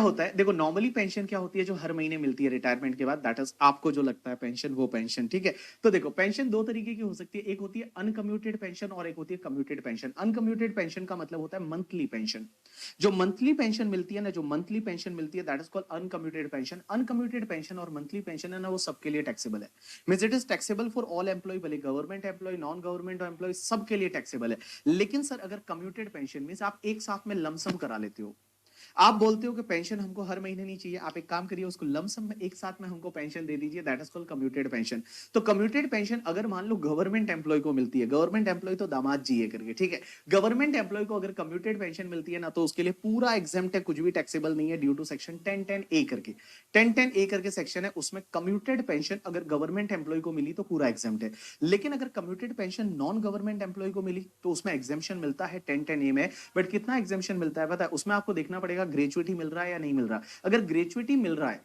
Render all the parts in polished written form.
होता है, देखो नॉर्मली पेंशन क्या होती है जो हर महीने मिलती है रिटायरमेंट के बाद, दैट इज आपको जो लगता है पेंशन वो पेंशन, ठीक है। तो देखो पेंशन दो तरीके की हो सकती है, एक होती है अनकम्यूटेड पेंशन और एक होती है कम्यूटेड पेंशन। अनकम्यूटेड पेंशन का मतलब होता है मंथली पेंशन। जो मंथली पेंशन मिलती है ना, जो मंथली पेंशन मिलती है that is called uncommuted pension. Uncommuted pension और मंथली पेंशन है ना, वो सबके लिए टैक्सेबल है। Means it is taxable for all employ, भले government employ non government employ सबके लिए टैक्सेबल है। लेकिन सर अगर कम्यूटेड पेंशन मींस आप एक साथ में लमसम करा लेते हो, आप बोलते हो कि पेंशन हमको हर महीने नहीं चाहिए, आप एक काम करिए उसको लमसम में एक साथ में हमको पेंशन दे दीजिए, that is called commuted pension. तो कम्यूटेड पेंशन अगर मान लो गवर्नमेंट एम्प्लॉय को मिलती है, गवर्नमेंट एम्प्लॉय तो दामाद जी है करके, ठीक है, गवर्नमेंट एम्प्लॉय को अगर कम्यूटेड पेंशन मिलती है ना, तो उसके लिए पूरा एग्जेम्प्ट है, कुछ भी टैक्सेबल नहीं है ड्यू टू सेक्शन 1010 ए करके। 1010 ए करके सेक्शन है, उसमें कम्यूटेड पेंशन अगर गवर्नमेंट एम्प्लॉय को मिली तो पूरा एग्जेम्प्ट है। लेकिन अगर commuted pension non government employee को मिली तो उसमें एग्जेम्पशन मिलता है 1010 ए में। बट कितना एग्जेम्पशन मिलता है पता है, उसमें आपको देखना पड़ेगा ग्रेचुइटी मिल रहा है या नहीं मिल रहा। अगर ग्रेचुइटी मिल रहा है,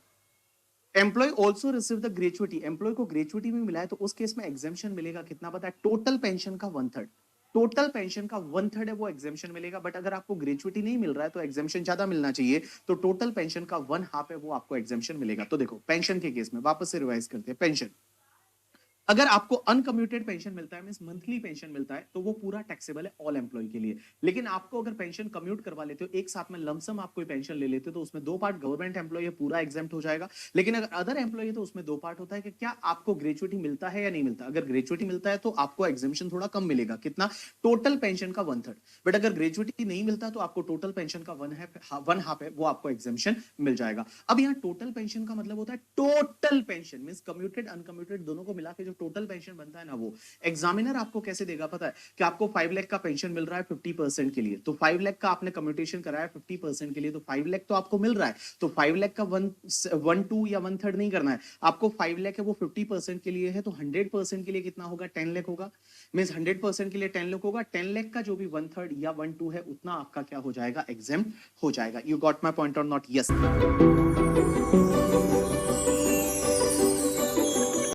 employee also receive the gratuity, employee को ग्रेचुइटी भी मिला है, तो उस केस में एग्जेम्पशन मिलेगा कितना पता है, टोटल पेंशन का 1/3। टोटल पेंशन का 1/3 है वो एग्जेम्पशन मिलेगा। बट अगर आपको ग्रेचुइटी नहीं मिल रहा है तो एग्जेम्पशन ज्यादा मिलना चाहिए, तो टोटल पेंशन का 1/2 है वो आपको एग्जेम्पशन मिलेगा। तो देखो पेंशन के केस में वापस से रिवाइज करते हैं। पेंशन अगर आपको अनकम्यूटेड पेंशन मिलता है मींस मंथली पेंशन मिलता है, तो वो पूरा टैक्सेबल है ऑल एम्प्लॉय के लिए। लेकिन आपको अगर पेंशन कम्यूट करवा लेते हो, एक साथ में लमसम आप कोई पेंशन ले लेते हो, तो उसमें दो पार्ट, गवर्नमेंट एम्प्लॉय है पूरा एग्जेम्प्ट हो जाएगा। लेकिन अगर अदर एम्प्लॉय है तो उसमें दो पार्ट होता है कि क्या आपको ग्रेचुइटी मिलता है या नहीं मिलता। अगर ग्रेचुइटी मिलता है तो आपको एग्जेम्पशन थोड़ा कम मिलेगा, कितना, टोटल पेंशन का 1/3। बट अगर ग्रेचुइटी नहीं मिलता तो आपको टोटल पेंशन का 1/2 है वो आपको एग्जेम्पशन मिल जाएगा। अब यहाँ टोटल पेंशन का मतलब होता है total pension means commuted uncommuted दोनों को मिला के जो टोटल पेंशन बनता है ना, वो एग्जामिनर आपको कैसे देगा पता है, कि आपको 5 लाख का पेंशन मिल रहा है 50% के लिए, तो 5 लाख का आपने कम्यूटेशन कराया 50% के लिए, तो 5 लाख तो आपको मिल रहा है। तो 5 लाख का 1/2 या 1/3 नहीं करना है आपको, 5 लाख है वो 50% के लिए है, तो 100% के लिए कितना होगा, 10 लाख होगा। मींस 100% के लिए 10 लाख होगा, 10 लाख का जो भी 1/3 या 1/2 है उतना आपका क्या हो जाएगा, एग्जेम्प्ट हो जाएगा। यू गॉट माई पॉइंट और नॉट? यस।